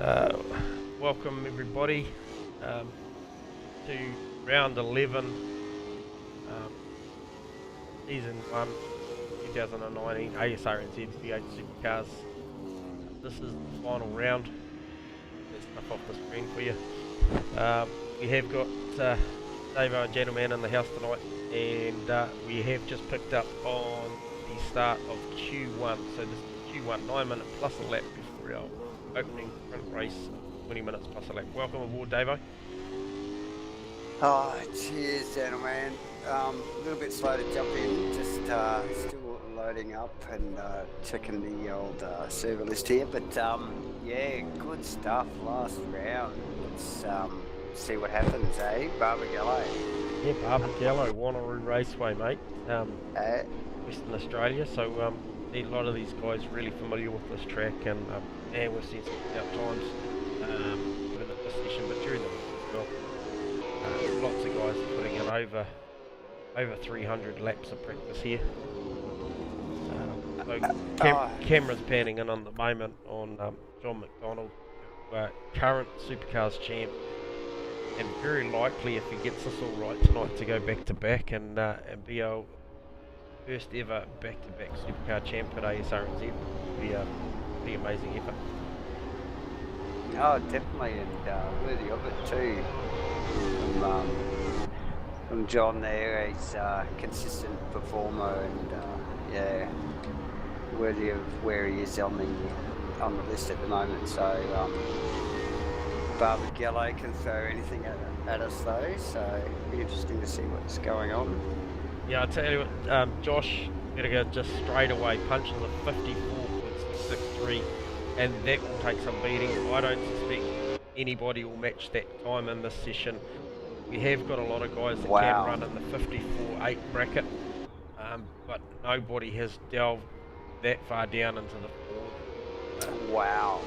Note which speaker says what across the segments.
Speaker 1: Uh, Welcome everybody to round 11, season 1, 2019 ASRNZ V8 Supercars. This is the final round. There's stuff off the screen for you. We have got Davo and Gentleman in the house tonight, and we have just picked up on the start of Q1. So this is Q1, 9 minutes plus a lap before our opening sprint race, 20 minutes plus a lap. Welcome aboard, Davo.
Speaker 2: Oh, cheers, gentlemen. A little bit slow to jump in, just still loading up and checking the old server list here. But yeah, good stuff last round. Let's see what happens, eh? Barbagallo.
Speaker 1: Yeah, Barbagallo, Wanneroo Raceway, mate. Western Australia. So a lot of these guys really familiar with this track, and we've seen some out times within this session, but during the week as well. Lots of guys putting in over 300 laps of practice here. Camera's panning in on the moment on John McDonald, current Supercars champ, and very likely, if he gets this all right tonight, to go back to back and be our first ever back-to-back Supercar champ at ASRNZ. Would be a pretty amazing effort.
Speaker 2: Oh, definitely, and worthy of it too. From John there, he's a consistent performer, and yeah, worthy of where he is on the list at the moment. So Barbagallo can throw anything at us though, so it'll be interesting to see what's going on.
Speaker 1: Yeah, I'll tell you what, Josh better go just straight away, punches a 54.63, and that will take some beating. I don't suspect anybody will match that time in this session. We have got a lot of guys that can run in the 54.8 bracket, but nobody has delved that far down into the Ford.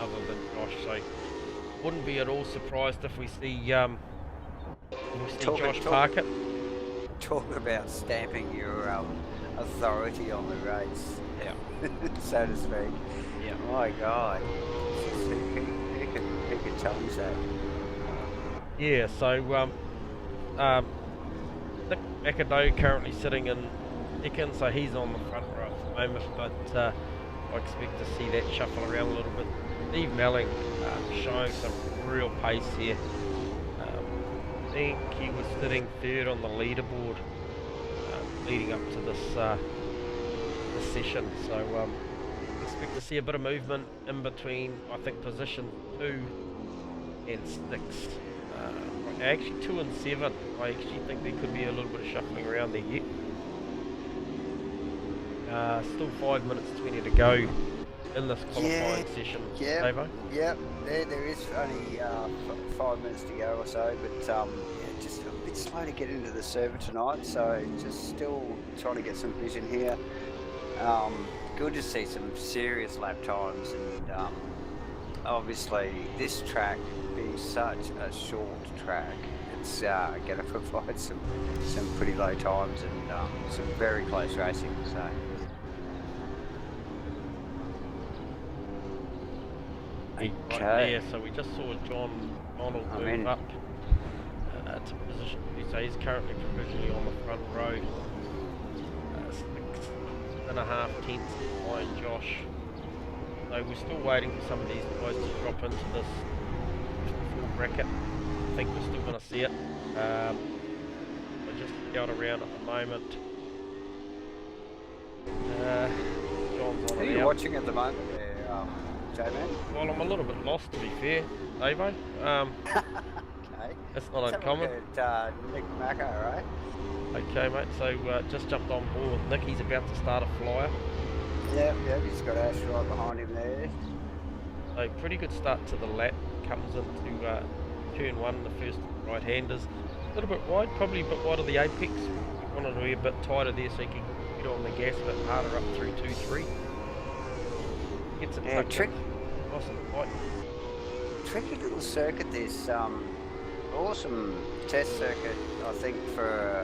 Speaker 1: Other than Josh, so wouldn't be at all surprised if we see Josh park it.
Speaker 2: Talk about stamping your authority on the race, so to speak.
Speaker 1: Yeah.
Speaker 2: My God, who can challenge that?
Speaker 1: Yeah. So Nick McAdoe currently sitting in second, so he's on the front row at the moment, but I expect to see that shuffle around a little bit. Steve Melling showing some real pace here. I think he was sitting third on the leaderboard leading up to this session, so expect to see a bit of movement in between, I think, position 2 and 6. Actually 2 and 7, I actually think there could be a little bit of shuffling around there yet. Still 5 minutes 20 to go in this qualifying session, Davo.
Speaker 2: Yeah, there is only 5 minutes to go or so, but yeah, just a bit slow to get into the server tonight, so just still trying to get some vision here. Good to see some serious lap times, and obviously this track being such a short track, it's going to provide some pretty low times and some very close racing. So.
Speaker 1: Right there, so we just saw John Donald move up to position 2, so he's currently provisionally on the front row, 6.5 tenths behind Josh. So we're still waiting for some of these guys to drop into this full bracket. I think we're still going to see it. We're just out around at the moment. John's on.
Speaker 2: Who are you watching at the moment there, J-Man?
Speaker 1: Well, I'm a little bit lost, to be fair, Davo.
Speaker 2: Okay.
Speaker 1: That's not uncommon.
Speaker 2: Nick Macca, right?
Speaker 1: Okay, mate, so just jumped on board with Nick. He's about to start a flyer.
Speaker 2: Yeah, he's got Ash right behind him there.
Speaker 1: So pretty good start to the lap. Comes into turn 1, the first right-handers. A little bit wide, probably a bit wide of the apex. Wanted to be a bit tighter there so he can get on the gas a bit harder up through 2-3. Gets it tucked in. Nice and tight.
Speaker 2: Tricky little circuit, this awesome test circuit, I think, for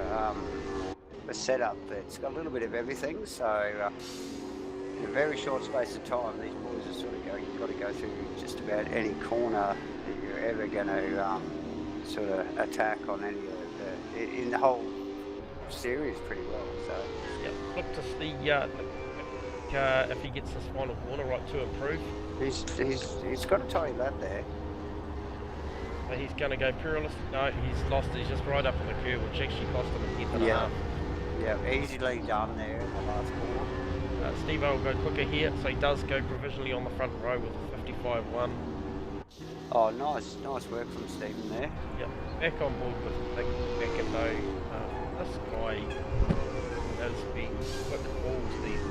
Speaker 2: a setup that's got a little bit of everything, so in a very short space of time these boys are sort of you've got to go through just about any corner that you're ever going to sort of attack on any of in the whole series pretty well. So
Speaker 1: Yep. Look to see if he gets this final corner right to improve.
Speaker 2: he's got a tidy lap there.
Speaker 1: So he's going to go perilous. No, he's lost. He's just right up on the curve, which actually cost him a tenth and a half.
Speaker 2: Yeah, easily done there in the last corner.
Speaker 1: Steve-O will go quicker here, so he does go provisionally on the front row with a 55.1.
Speaker 2: Oh, nice work from Stephen there.
Speaker 1: Yep, back on board with Nick Beckendo. This guy has been quick balls these.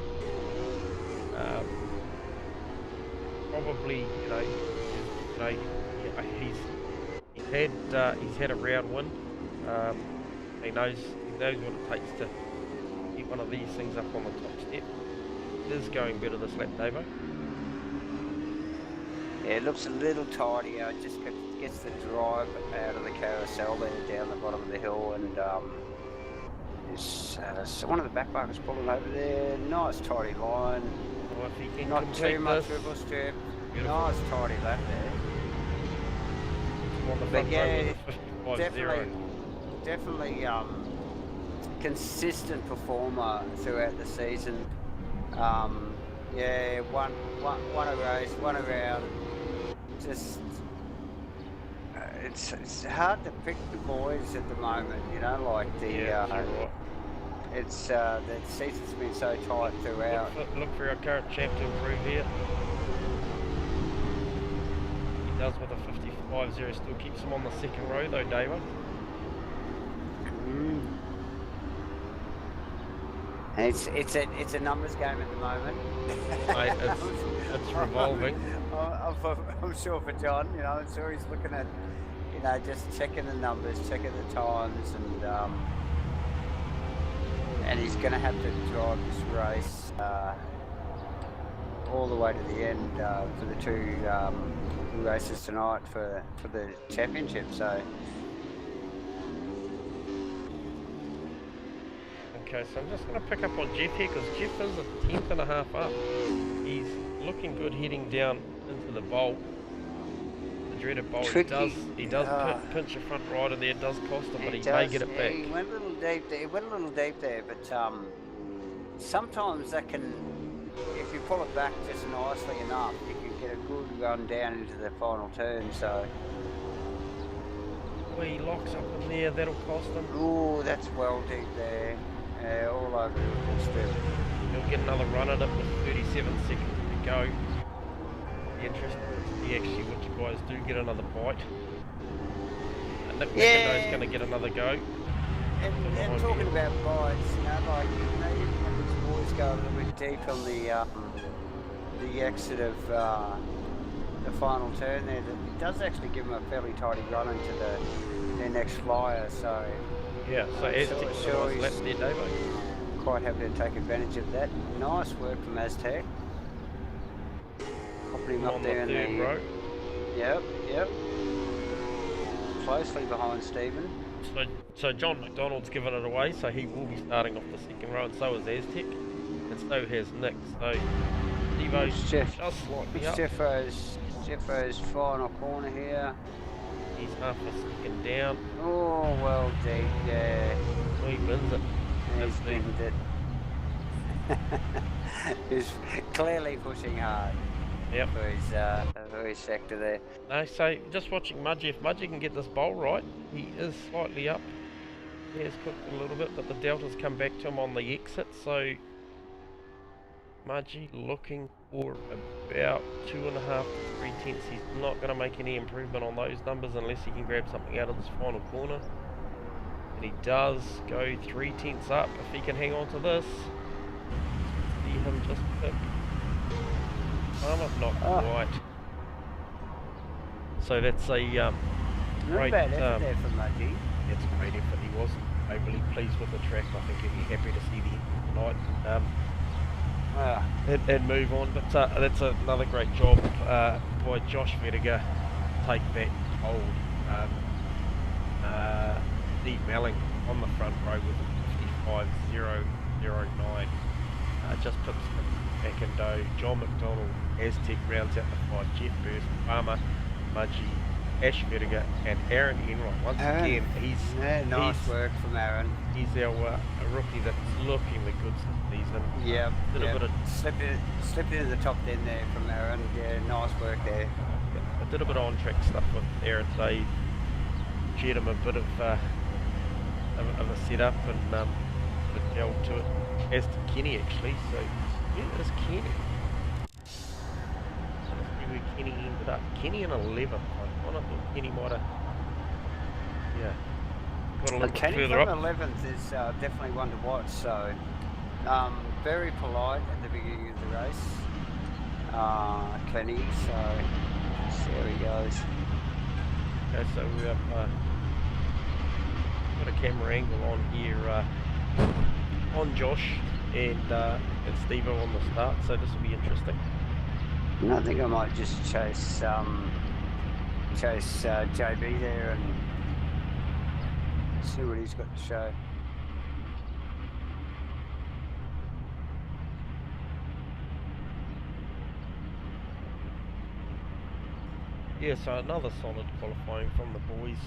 Speaker 1: Probably, he's had a round win. He knows what it takes to get one of these things up on the top step. It is going better this lap, Davo.
Speaker 2: Yeah, it looks a little tidier. It just gets the drive out of the carousel there down the bottom of the hill, and so one of the back markers pulling over there. Nice tidy line.
Speaker 1: Well, if he can
Speaker 2: Not too much
Speaker 1: this,
Speaker 2: triple strip.
Speaker 1: beautiful.
Speaker 2: Nice tidy lap there.
Speaker 1: On the
Speaker 2: But
Speaker 1: front
Speaker 2: yeah,
Speaker 1: row with a 55.0.
Speaker 2: definitely consistent performer throughout the season. Yeah, one a race, one around. Just it's hard to pick the boys at the moment, like the
Speaker 1: Yeah, right.
Speaker 2: it's the season's been so tight throughout.
Speaker 1: Look for our current champ to improve here. He does with a 55.0, still keeps him on the second row though, Davo.
Speaker 2: It's a numbers game at the moment.
Speaker 1: Mate, it's revolving.
Speaker 2: I'm sure for John, I'm sure he's looking at, just checking the numbers, checking the times, and he's going to have to drive this race all the way to the end for the two races tonight for the championship. So.
Speaker 1: Okay, so I'm just going to pick up on Jeff here because Jeff is a tenth and a half up. He's looking good heading down into the bowl. The dreaded bowl.
Speaker 2: Tricky.
Speaker 1: He does pinch a front rider there. It does cost him, but he may get it back.
Speaker 2: He went a little deep there. He went a little deep there, but sometimes that can, if you pull it back just nicely enough, you can get a good run down into the final turn. So.
Speaker 1: Well, he locks up in there. That'll cost him.
Speaker 2: Oh, that's well deep there. All over the strip.
Speaker 1: He'll get another run at it with 37 seconds to go. Be interesting to see actually which guys do get another bite. And Nick Beckendo is going to get another go.
Speaker 2: And talking about bites, even when these boys go a little bit deep on the exit of the final turn there, it does actually give them a fairly tidy run into their next flyer. So.
Speaker 1: Yeah, so Aztec
Speaker 2: sure
Speaker 1: lap there, Davo.
Speaker 2: Quite happy to take advantage of that. Nice work from Aztec. Popping him up there in the
Speaker 1: third row.
Speaker 2: Yep. Closely behind Stephen.
Speaker 1: So John McDonald's given it away, so he will be starting off the second row, and so is Aztec, and so has Nick. So Devo's just slightly up.
Speaker 2: Jeffo's final corner here.
Speaker 1: He's half a second down.
Speaker 2: Oh, well deep there.
Speaker 1: He wins it.
Speaker 2: He's binned it. He's clearly pushing hard.
Speaker 1: Yep.
Speaker 2: For his sector there.
Speaker 1: No, so just watching Mudgy. If Mudgy can get this bowl right, he is slightly up. He has cooked a little bit, but the delta's come back to him on the exit, so Mudgy looking for about 2.5 to 3 tenths. He's not going to make any improvement on those numbers unless he can grab something out of this final corner. And he does go 3 tenths up if he can hang on to this. See him just pick. Not quite. So that's a great
Speaker 2: bad effort there from Mudgy.
Speaker 1: It's a great effort. He wasn't overly pleased with the track. I think he'd be happy to see the end tonight. And move on. But that's another great job by Josh Vertiger. Take that hold. Steve Melling on the front row with a 55.009. just pips back and dough. John McDonald, Aztec rounds out the 5. Jeff Burst, Farmer, Mudgee, Ash Vertiger, and Aaron Enright. Once again,
Speaker 2: nice work from Aaron.
Speaker 1: He's our a rookie that's looking the goods this season.
Speaker 2: Yeah,
Speaker 1: Did a bit of
Speaker 2: slipped into the top 10 there from Aaron. Yeah, nice work there.
Speaker 1: I did a bit of on-track stuff with Aaron today. Shared him a bit of a setup and a gel to it, as to Kenny actually. So yeah, there's Kenny. Let's see where Kenny ended up. Kenny in 11th. I thought Kenny might have, got a little bit
Speaker 2: Kenny
Speaker 1: further
Speaker 2: from
Speaker 1: up.
Speaker 2: 11th is definitely one to watch. So very polite at the beginning of the race, Kenny. So see how he goes.
Speaker 1: Okay, so we have got a camera angle on here on Josh and Steve-O on the start, so this will be interesting.
Speaker 2: And I think I might just chase JB there and see what he's got to show.
Speaker 1: Yeah, so another solid qualifying from the boys.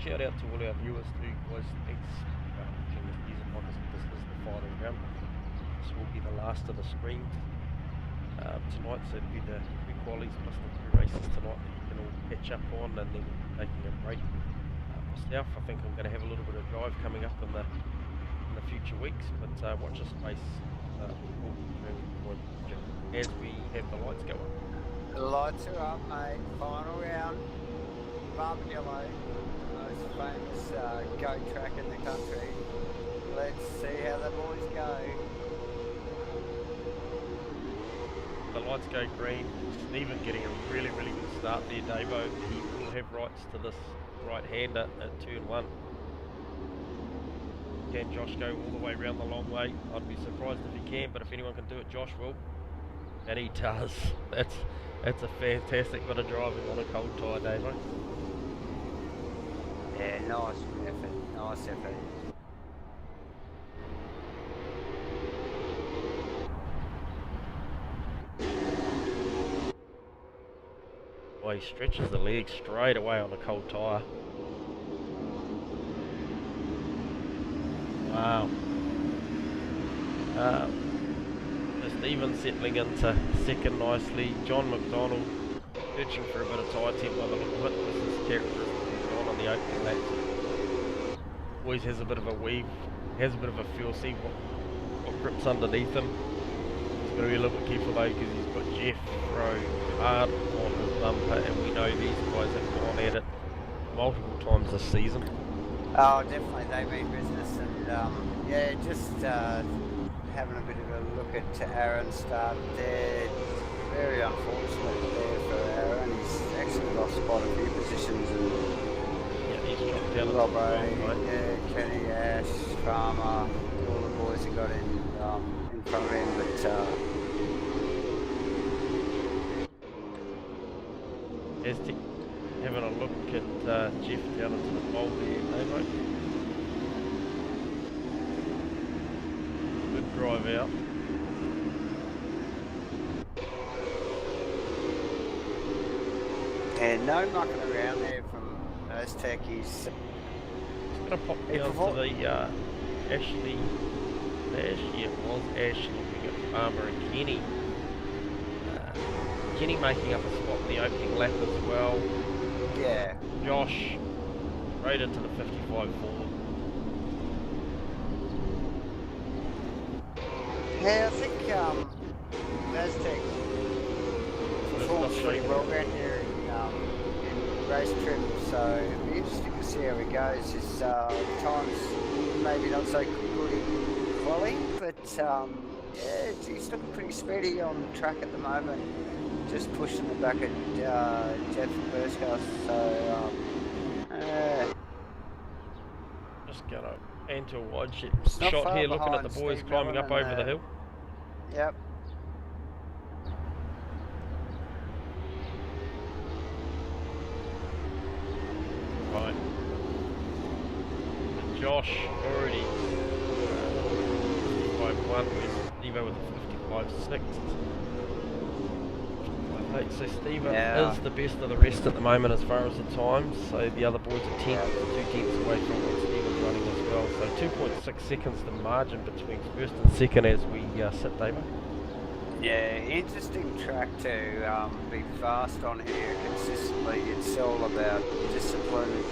Speaker 1: Shout out to all our viewers too, guys. Thanks for watching the season. Like I said, this is the final round. This will be the last of the screens tonight, so it'll be the 2 qualies plus the 2 races tonight that you can all catch up on, and then taking a break. Myself, I think I'm going to have a little bit of drive coming up in the future weeks, but watch this space as we have the lights go up.
Speaker 2: The lights are up, mate. Final round. Barbagallo, most famous goat track in the country. Let's see how the boys go.
Speaker 1: The lights go green. Stephen getting a really, really good start there, Davo. He will have rights to this right-hander at turn 1. Can Josh go all the way around the long way? I'd be surprised if he can, but if anyone can do it, Josh will. And he does. That's a fantastic bit of driving on a cold tyre, Davo.
Speaker 2: Yeah, nice effort. Nice effort.
Speaker 1: Well, he stretches the leg straight away on a cold tyre. Wow. Stephen settling into second nicely. John McDonald searching for a bit of tyre temp by the look of it. This is characteristic of on the opening laps. Always has a bit of a weave, has a bit of a feel, see what grips underneath him. He's got to be a little bit careful though, because he's got Jeff Rowe hard on his bumper, and we know these guys have gone at it multiple times this season.
Speaker 2: Oh, definitely, they mean business, and yeah, just having a bit of a look at Aaron's start there. Very unfortunate there for Aaron. He's actually lost quite a few positions. And
Speaker 1: yeah, he's dropped down
Speaker 2: Robbo, yeah, Kenny, Ash, Farmer, all the boys have got in front of him, but
Speaker 1: Aztec having a look at Jeff down into the bowl there, mate. Good drive out.
Speaker 2: and no mucking around there from Aztec. He's
Speaker 1: Going to pop down to the Ashley. Actually, it was Ash looking at Farmer and Kenny. Kenny making up a spot in the opening lap as well.
Speaker 2: yeah.
Speaker 1: Josh right into the 55 forward.
Speaker 2: Yeah, I think Aztec performs pretty well down here in race trip, so it'll be interesting to see how he goes. His times maybe not so good in quali, but yeah, he's looking pretty speedy on track at the moment. Just pushing the back at Jeff V8SUPERCARS, so
Speaker 1: Just going to enter a wide
Speaker 2: not
Speaker 1: shot
Speaker 2: far
Speaker 1: here, looking at the
Speaker 2: behind
Speaker 1: boys
Speaker 2: Steve
Speaker 1: climbing
Speaker 2: Allen
Speaker 1: up
Speaker 2: and,
Speaker 1: over the hill.
Speaker 2: Yep.
Speaker 1: Right. And Josh already 55.1, whereas Stevo with a 55.6. So Stevo is the best of the rest at the moment as far as the times. So the other boys are 2 tenths away from what Stevo's running as well. So 2.6 seconds the margin between first and second as we sit, Davo.
Speaker 2: Yeah, interesting track to be fast on here consistently. It's all about discipline.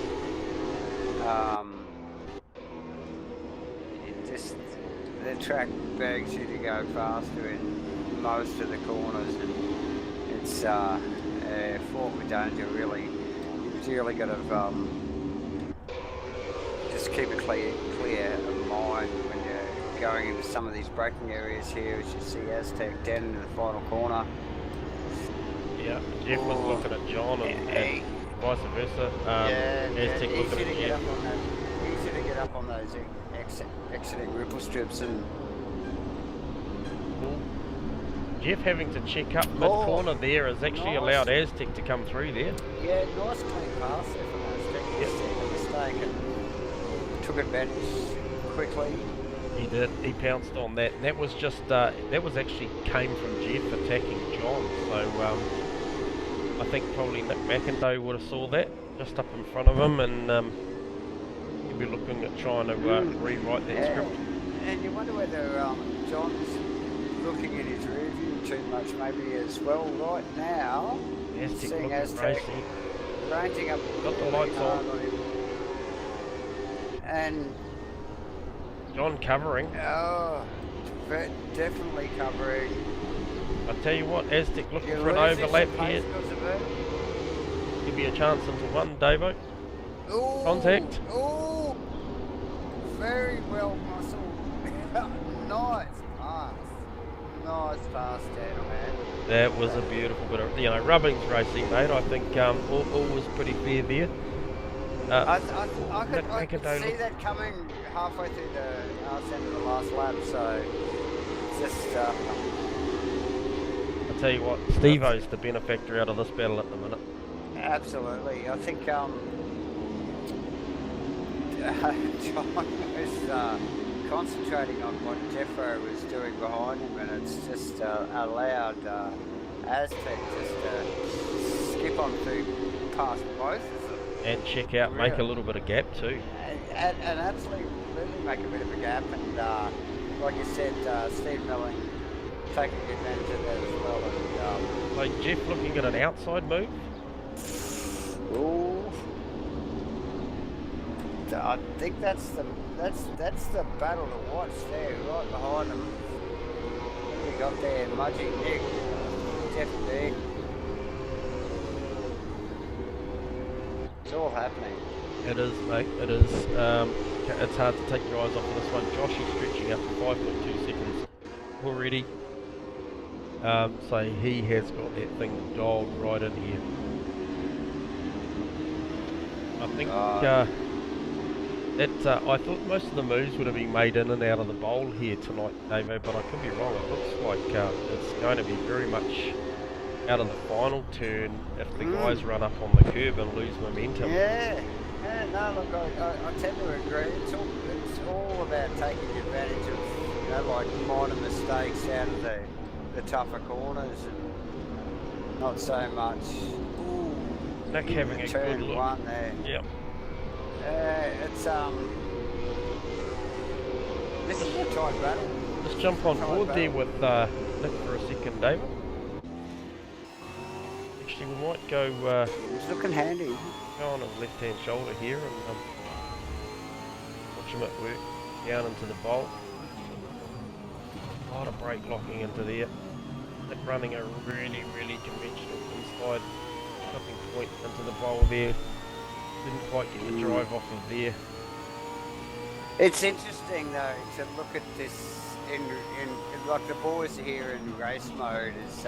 Speaker 2: The track begs you to go faster in most of the corners, and it's fraught with danger. You've really got to just keep a clear mind when you're going into some of these braking areas here. As you see Aztec down into the final corner.
Speaker 1: Yeah, Jeff was looking at John and vice versa. Aztec looking at Jeff.
Speaker 2: Easy to get up on those exiting ripple strips and.
Speaker 1: Jeff having to check up mid-corner there has actually allowed Aztec to come through there.
Speaker 2: Yeah, nice clean pass there from Aztec. Yep. A mistake and took advantage quickly.
Speaker 1: He did. He pounced on that, and that was just that was actually came from Jeff attacking John. So I think probably Nick McIndoe would have saw that just up in front of him, and he'd be looking at trying to rewrite that script.
Speaker 2: And you wonder whether John's looking at his rearview too much maybe as well right now.
Speaker 1: Aztec
Speaker 2: seeing
Speaker 1: Aztec
Speaker 2: ranging up,
Speaker 1: got the lights on
Speaker 2: him. And
Speaker 1: John covering.
Speaker 2: Oh, definitely covering.
Speaker 1: I tell you what, Aztec looking for an overlap here. Give me a chance into one, Davo.
Speaker 2: Ooh,
Speaker 1: contact.
Speaker 2: Ooh, very well muscled. Nice pass. Nice pass, man.
Speaker 1: That was a beautiful bit of, rubbing's racing, mate. I think all was pretty fair there.
Speaker 2: I could see that coming halfway through the arse end of the last lap, so just.
Speaker 1: I'll tell you what, Stevo's the benefactor out of this battle at the minute.
Speaker 2: Absolutely, I think John was concentrating on what Jeffro was doing behind him, and it's just allowed Aztec just to skip on through past both of them.
Speaker 1: And check out, really. Make a little bit of gap too.
Speaker 2: And absolutely make a bit of a gap, and like you said, Steve Milling taking advantage of that as well. And,
Speaker 1: so Jeff looking at an outside move?
Speaker 2: Ooh. I think that's the battle to watch there, right behind them. We got there, Mudgy, Nick, Jeff B. It's all happening.
Speaker 1: It is, mate. It is. It's hard to take your eyes off of this one. Josh is stretching up to 5.2 seconds already. So he has got that thing dialed right in here. I think I thought most of the moves would have been made in and out of the bowl here tonight, Davo, but I could be wrong. It looks like it's going to be very much out of the final turn if the guys run up on the curb and lose momentum.
Speaker 2: Yeah, no, look, I tend to agree. It's all about taking advantage of, like minor mistakes out of the tougher corners, and not so much. Ooh,
Speaker 1: Nick having a
Speaker 2: turn
Speaker 1: good look.
Speaker 2: One there.
Speaker 1: Yep.
Speaker 2: It's this is a tight battle.
Speaker 1: Let's jump on board there with Nick for a second, David. Actually, we might go.
Speaker 2: He's looking handy.
Speaker 1: Go on his left-hand shoulder here and watch him at work down into the bowl. A lot of brake locking into there. Nick running a really, really conventional inside stopping point into the bowl there. Didn't quite get the drive off of there.
Speaker 2: It's interesting though to look at this in like the boys here in race mode is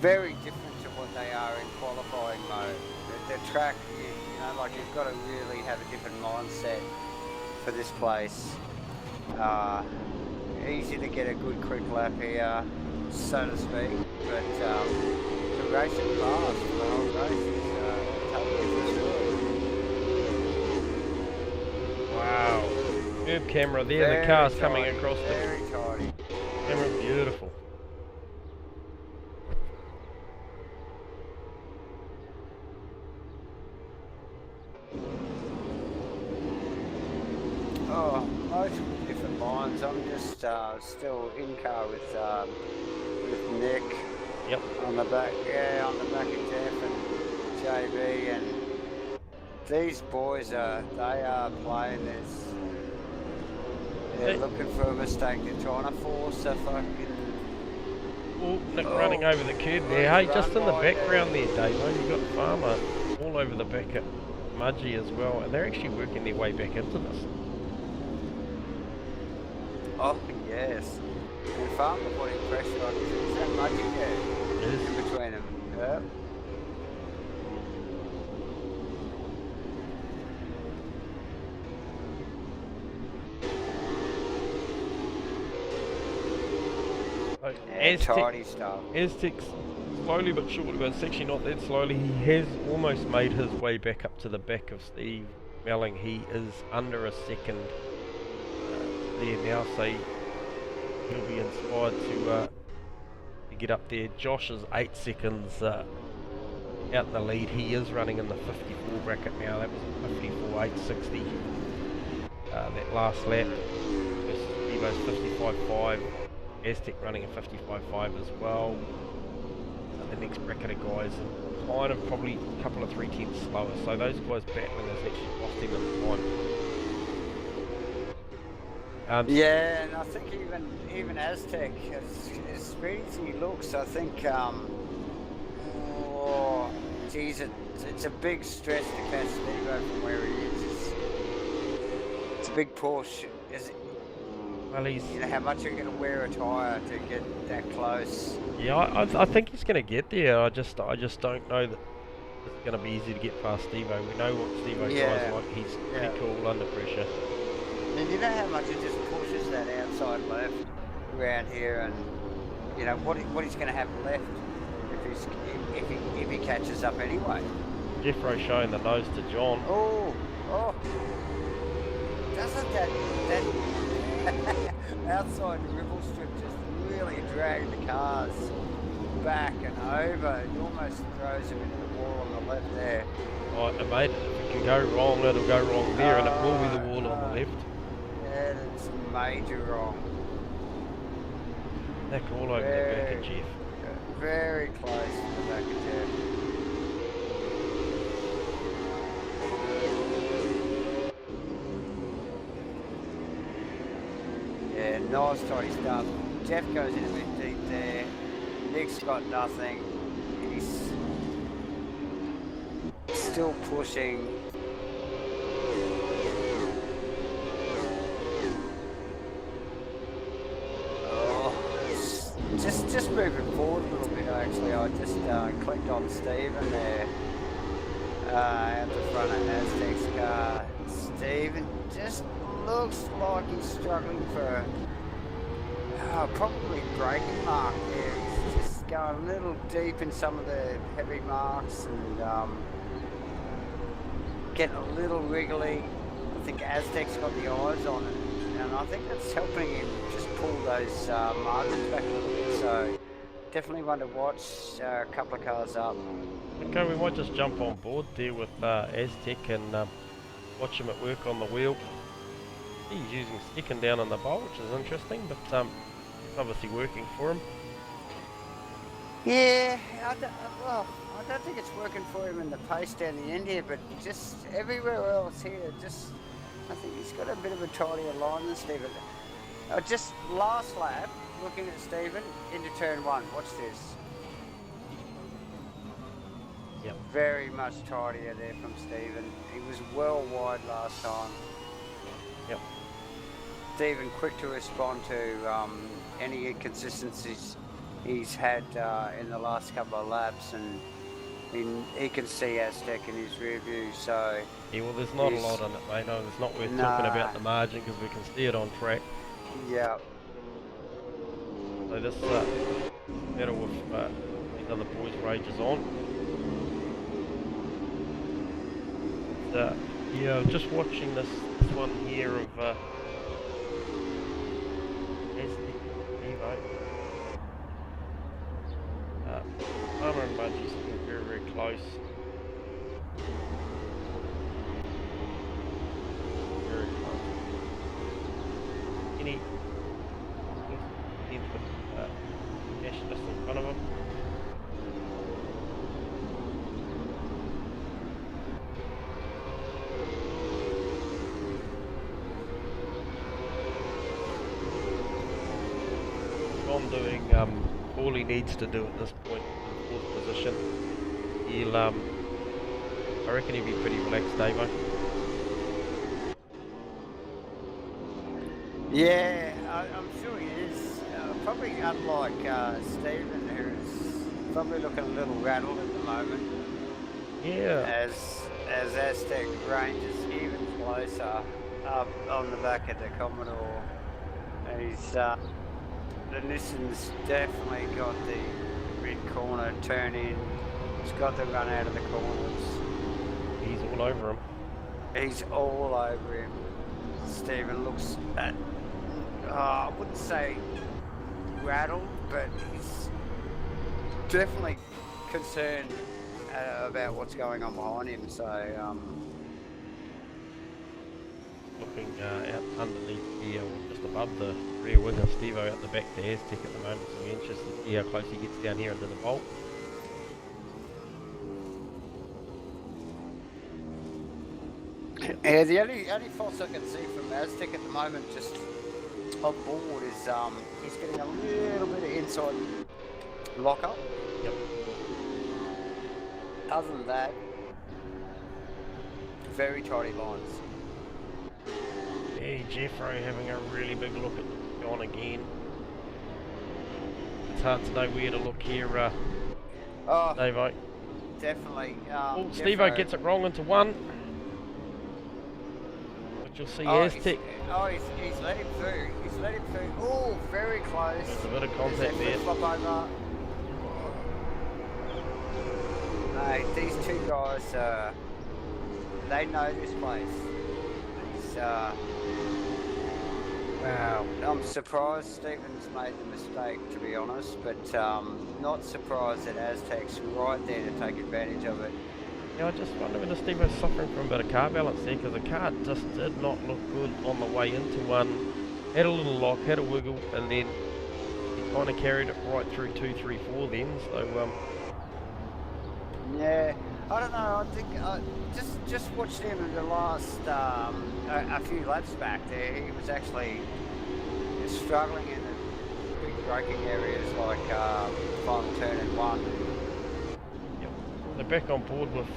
Speaker 2: very different to what they are in qualifying mode. The track, you know, like you've got to really have a different mindset for this place. Easy to get a good quick lap here, so to speak, but to race it fast for the whole race is totally different.
Speaker 1: Wow. Superb camera there.
Speaker 2: Very
Speaker 1: The car's
Speaker 2: tidy,
Speaker 1: coming across the
Speaker 2: very tidy.
Speaker 1: camera. Beautiful.
Speaker 2: Oh, multiple different lines. I'm just still in car with Nick.
Speaker 1: Yep.
Speaker 2: On the back, yeah, on the back of Jeff and JB, and these boys they are playing this. They're looking for a mistake. They're trying to force a fucking.
Speaker 1: Oh, Nick running over the curb there. Hey, just in the background there, Dave, you've got Farmer all over the back at Mudgee as well, and they're actually working their way back into this.
Speaker 2: Oh, yes. And Farmer putting pressure on. Is that Mudgee there?
Speaker 1: It is.
Speaker 2: In between them. Yeah. Tidy stuff.
Speaker 1: Aztec's slowly but surely, but it's actually not that slowly. He has almost made his way back up to the back of Steve Melling. He is under a second there now, so he'll be inspired to get up there. Josh is 8 seconds out in the lead. He is running in the 54 bracket now. That was 54.860 that last lap. Evo's 55.5. Aztec running a 55.5 as well. The next bracket of guys are kind of probably a couple of 3/10 slower, so those guys battling has actually lost him in time.
Speaker 2: Yeah, and I think even Aztec, as speedy as he looks, I think oh geez, it's a big stretch to catch Steve-O from where he is. It's a big push.
Speaker 1: Well, he's,
Speaker 2: you know how much you're going to wear a tyre to get that close.
Speaker 1: Yeah, I think he's going to get there. I just don't know that it's going to be easy to get past Steve-O. We know what Steve-O drives like. He's pretty cool under pressure.
Speaker 2: And you know how much it just pushes that outside left around here, and you know what he's going to have left if he catches up anyway.
Speaker 1: Jeffro showing the nose to John.
Speaker 2: Oh, doesn't that outside ripple strip just really drag the cars back and over? It almost throws him into the wall on the left there.
Speaker 1: Oh, mate, if it can go wrong, it'll go wrong there, and it will be the wall on the left.
Speaker 2: Yeah, it's major wrong.
Speaker 1: Back all over the back of Jeff.
Speaker 2: Very close to the back of Jeff. Yeah, nice tidy stuff. Jeff goes in a bit deep there. Nick's got nothing. He's still pushing. Just moving forward a little bit actually. I just clicked on Stephen there at the front of Aztec's car. Stephen just looks like he's struggling for probably braking mark there. He's just going a little deep in some of the heavy marks and getting a little wriggly. I think Aztec's got the eyes on it, and I think that's helping him just pull those margins back a little bit. So definitely one to watch. A couple of cars up.
Speaker 1: Okay, we might just jump on board there with Aztec and watch him at work on the wheel. He's using second down on the bowl, which is interesting, but it's obviously working for him.
Speaker 2: Yeah, I don't think it's working for him in the pace down the end here, but just everywhere else here, I think he's got a bit of a tidier line than Stephen. Just last lap, looking at Stephen into turn one. Watch this.
Speaker 1: Yep.
Speaker 2: Very much tidier there from Stephen. He was well wide last time.
Speaker 1: Yep.
Speaker 2: Stephen quick to respond to any inconsistencies he's had in the last couple of laps, and he can see Aztec in his rear view, so...
Speaker 1: Yeah, well, there's not a lot on it, mate. No, it's not worth talking about the margin because we can see it on track.
Speaker 2: Yeah.
Speaker 1: So this battle with these other boys rages on. Yeah, just watching this one here of There's the Evo. Armour and Mudgie's still very, very close. Very close. Any with Ash just in front of him. John doing all he needs to do at this point in the 4th position. He'll I reckon he'll be pretty relaxed, Davo.
Speaker 2: Yeah, I'm sure he is. Probably unlike Stephen, who's probably looking a little rattled at the moment.
Speaker 1: Yeah.
Speaker 2: As Aztec ranges even closer up on the back of the Commodore. He's the Nissan's definitely got the mid corner turn in. He's got the run out of the corners.
Speaker 1: He's all over him.
Speaker 2: He's all over him. Stephen looks at, I wouldn't say rattled, but he's definitely concerned about what's going on behind him. So,
Speaker 1: looking out underneath here, or just above the rear wing of Stevo out the back to Aztec at the moment, so we're interested to see how close he gets down here into the bolt.
Speaker 2: Yeah, the only faults I can see from Aztec at the moment, just on board, is he's getting a little bit of inside lock-up.
Speaker 1: Yep.
Speaker 2: Other than that, very tidy lines.
Speaker 1: Hey, Jeffro having a really big look at John again. It's hard to know where to look here, Davo.
Speaker 2: Definitely.
Speaker 1: Stevo gets it wrong into one. But you'll see Aztec.
Speaker 2: He's let him through. He's let him through. Oh, very close.
Speaker 1: There's a bit of contact there.
Speaker 2: Flop over. Mate, these two guys, they know this place. It's, wow. I'm surprised Stephen's made the mistake, to be honest, but not surprised that Aztec's right there to take advantage of it.
Speaker 1: Yeah, I just wonder whether Stevo's suffering from a bit of car balance there, because the car just did not look good on the way into one. Had a little lock, had a wiggle, and then he kind of carried it right through 2, 3, 4 then, so
Speaker 2: yeah, I don't know, I think just watched him in the last a few laps back there. He was actually struggling in the big braking areas like final turn in 1.
Speaker 1: yep. They're back on board with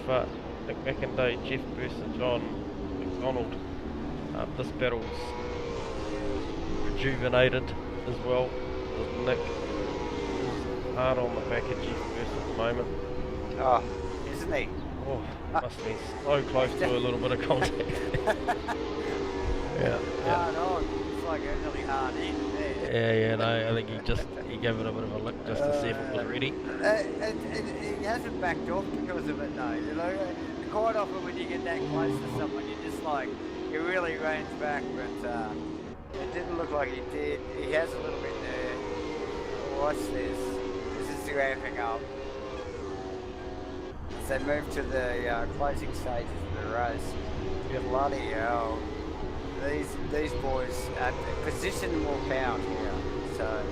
Speaker 1: Nick McInday, Jeff Burst and John McDonald. This battle's rejuvenated as well, with Nick hard on the back of Jeff Burst at the moment.
Speaker 2: Oh, isn't he?
Speaker 1: Oh, must be so close to a little bit of contact. yeah.
Speaker 2: Hard on. It's like a really hard in there.
Speaker 1: Yeah, no, I think he gave it a bit of a lick just to see if it was ready.
Speaker 2: And he hasn't backed off because of it though, you know. Quite often when you get that close to someone, you just like, he really reins back, but it didn't look like he did. He has a little bit there. Watch this. This is ramping up. As they move to the closing stages of the race. Bloody hell. These boys, position will count here, so.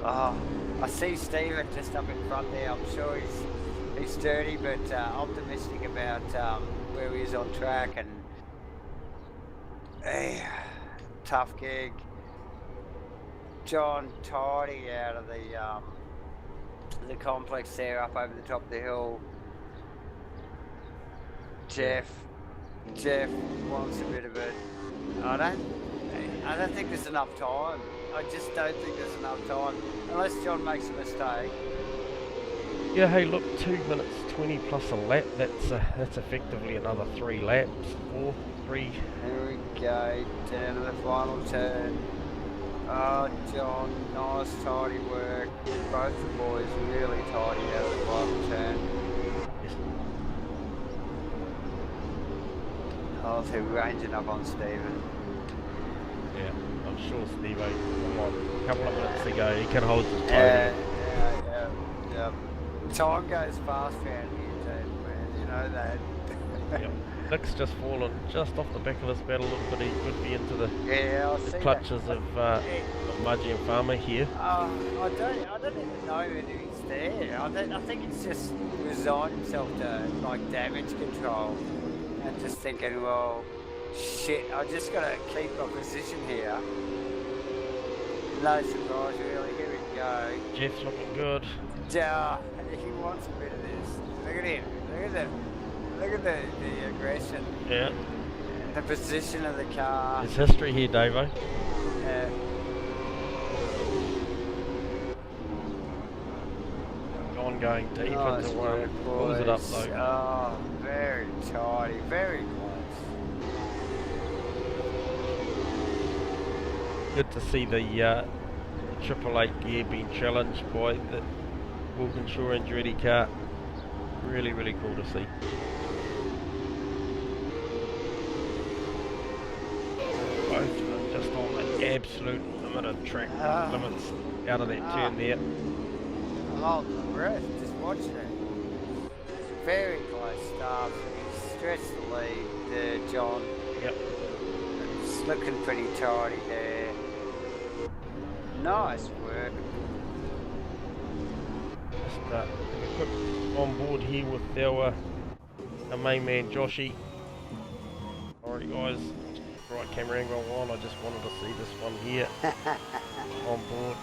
Speaker 2: Oh, I see Stephen just up in front there. I'm sure he's sturdy, but optimistic about where he is on track, and tough gig. John tidy out of the complex there, up over the top of the hill. Jeff wants a bit of it. I don't think there's enough time. I just don't think there's enough time, unless John makes a mistake.
Speaker 1: Yeah, hey, look, 2 minutes 20 plus a lap. That's effectively another 3 laps. 4, 3.
Speaker 2: Here we go, down to the final turn. Oh, John, nice tidy work. Both the boys really tidy out of the final turn.
Speaker 1: Yes.
Speaker 2: Oh, they're ranging up on Stephen.
Speaker 1: Yeah, I'm sure Steve, come on, a couple of minutes to go, he can hold his
Speaker 2: Yeah,
Speaker 1: podium.
Speaker 2: yeah. Time goes fast around here, too, man. You know that.
Speaker 1: Yep. Nick's just fallen just off the back of this battle a little bit. He could be into the clutches of Mudgee and Farmer here.
Speaker 2: I don't even know whether he's there. I think he's just resigned himself to like damage control and just thinking, well, shit, I just got to keep my position here. No surprise, really. Here we go.
Speaker 1: Jeff's looking good.
Speaker 2: Yeah, he wants a bit of this. Look at him. Look at the aggression.
Speaker 1: Yeah.
Speaker 2: The position of the car.
Speaker 1: There's history here, Davo.
Speaker 2: Yeah.
Speaker 1: John going deep into one. Pulls it up though.
Speaker 2: Oh, very tidy, very close.
Speaker 1: Good to see the Triple 8 gear being challenged by the Wilkinshaw Andretti car. Really, really cool to see. Both of them just on the absolute limit of track limits out of that turn there.
Speaker 2: I'm holding my breath just watching it. Very close stuff. He's stretched the lead there, John.
Speaker 1: Yep.
Speaker 2: It's looking pretty tidy there. Nice work.
Speaker 1: Just a quick on board here with our main man Joshy. Alright guys, right camera angle on, I just wanted to see this one here on board.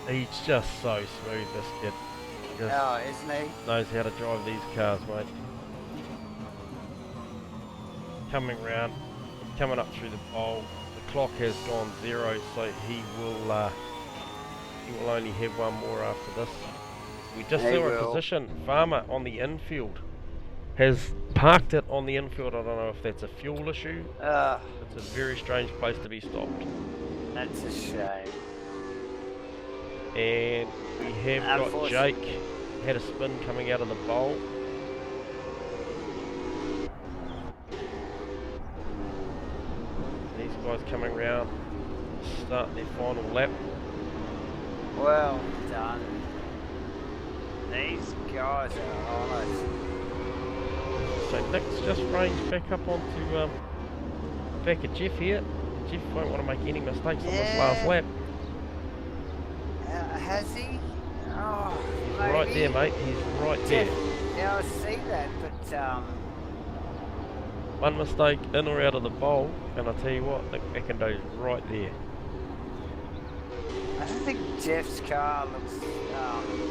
Speaker 1: He's just so smooth, this kid.
Speaker 2: Oh, isn't he?
Speaker 1: Knows how to drive these cars, mate. Coming round, coming up through the pole. The clock has gone 0, so he will only have one more after this. We just saw a position. Farmer on the infield has parked it on the infield. I don't know if that's a fuel issue. It's a very strange place to be stopped.
Speaker 2: That's a shame.
Speaker 1: And we have got Jake. Had a spin coming out of the bowl. These guys coming round, start their final lap.
Speaker 2: Well done. These guys are honest.
Speaker 1: So Nick's just ranged back up onto back of Jeff here. Jeff won't want to make any mistakes on this last lap.
Speaker 2: Has he? Oh,
Speaker 1: He's right there, mate. He's right there.
Speaker 2: Yeah, I see that, but
Speaker 1: one mistake in or out of the bowl, and I'll tell you what, Nick McIndoe's right there.
Speaker 2: I don't think Jeff's car looks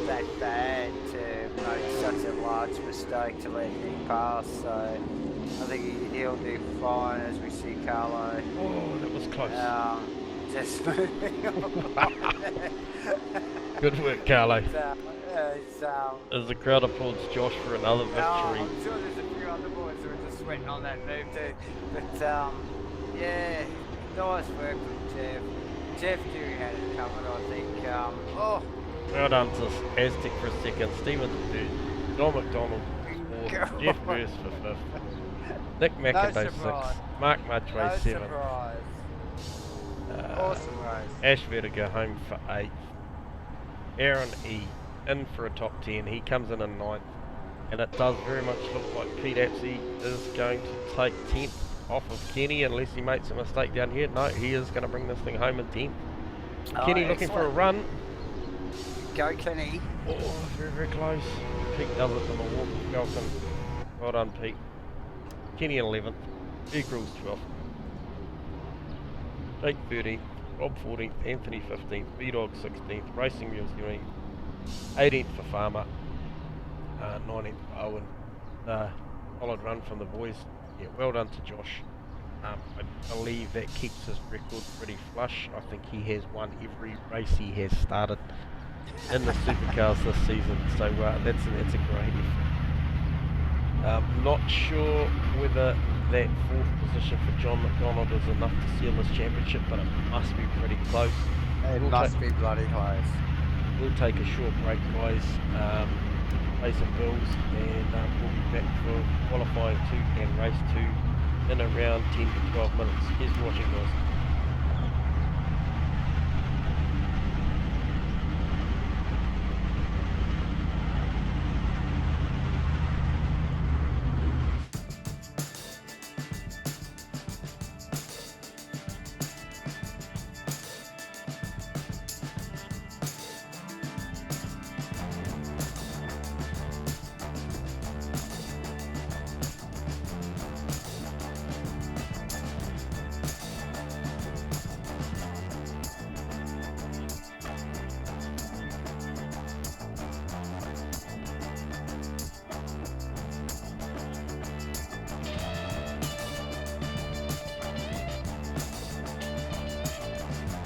Speaker 2: that bad to make such a large mistake to let him pass, so I think he'll do fine as we see Carlo.
Speaker 1: Oh, that was close.
Speaker 2: Just moving on.
Speaker 1: Good work, Carlo.
Speaker 2: As
Speaker 1: the crowd applauds Josh for another victory.
Speaker 2: I'm sure there's a few other boys who are just sweating on that move too. But yeah, nice work from Jeff. Jeff Dewey had it covered, I think.
Speaker 1: Well done to Aztec for a second. Stephen third. Don McDonald fourth. Jeff Burst for fifth. Nick McIndoe sixth. Mark Mudgee seventh.
Speaker 2: Awesome race.
Speaker 1: Ash Vertigo home for 8th. Aaron E in for a top 10. He comes in 9th. And it does very much look like Pete Apsey is going to take 10th off of Kenny unless he makes a mistake down here. No, he is going to bring this thing home in 10th. Kenny looking for a run.
Speaker 2: Go Kenny.
Speaker 1: Oh, very, very close. Pete does it to Milwaukee Falcon. Well done, Pete. Kenny in 11th. Eagles 12th. Jake 13th, Rob 14th, Anthony 15th, B-Dog 16th, Racing Wheels 18th for Farmer, 19th for Owen. Solid run from the boys. Yeah, well done to Josh. I believe that keeps his record pretty flush. I think he has won every race he has started in the supercars this season, so that's a great effort. Not sure whether that 4th position for John McDonald is enough to seal this championship, but it must be pretty close.
Speaker 2: It must be bloody close.
Speaker 1: We'll take a short break, guys, pay some bills, and we'll be back for qualifying 2 and race 2 in around 10 to 12 minutes. Here's watching, guys.